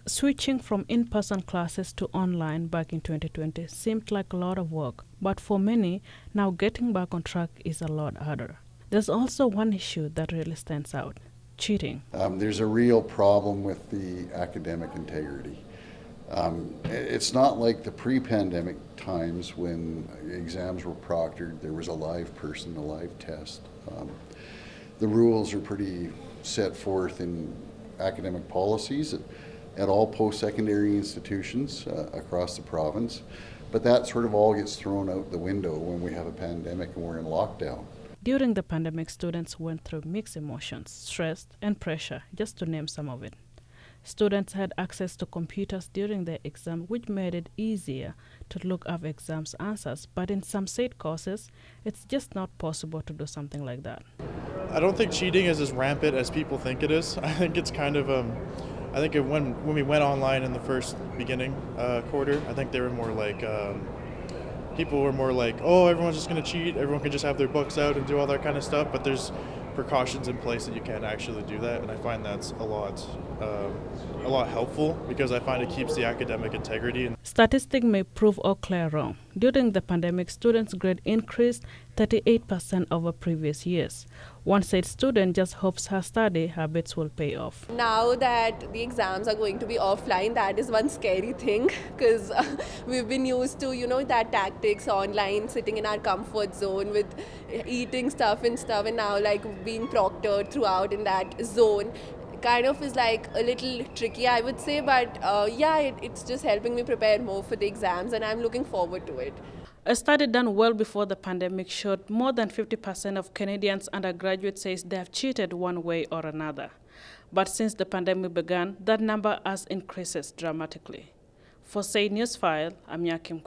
Switching from in-person classes to online back in 2020 seemed like a lot of work, but for many, now getting back on track is a lot harder. There's also one issue that really stands out: cheating. There's a real problem with the academic integrity. It's not like the pre-pandemic times when exams were proctored, there was a live person, a live test. The rules are pretty set forth in academic policies at all post-secondary institutions across the province, but that sort of all gets thrown out the window when we have a pandemic and we're in lockdown. During the pandemic, students went through mixed emotions, stress and pressure, just to name some of it. Students had access to computers during their exam, which made it easier to look up exams answers, but in some state courses, it's just not possible to do something like that. I don't think cheating is as rampant as people think it is. I think it's kind of, when we went online in the first beginning quarter, I think they were more like, people were more like, oh, everyone's just going to cheat, everyone can just have their books out and do all that kind of stuff, but there's precautions in place that you can't actually do that, and I find that's a lot helpful because I find it keeps the academic integrity. Statistics may prove all clear wrong. During the pandemic, students' grade increased 38% over previous years. One said student just hopes her study habits will pay off. Now that the exams are going to be offline, that is one scary thing because we've been used to, that tactics online, sitting in our comfort zone with eating stuff, and now like being proctored throughout in that zone kind of is like a little tricky, I would say, but it's just helping me prepare more for the exams, and I'm looking forward to it. A study done well before the pandemic showed more than 50% of Canadians undergraduates says they have cheated one way or another. But since the pandemic began, that number has increased dramatically. For Say News File, I'm Nyakim.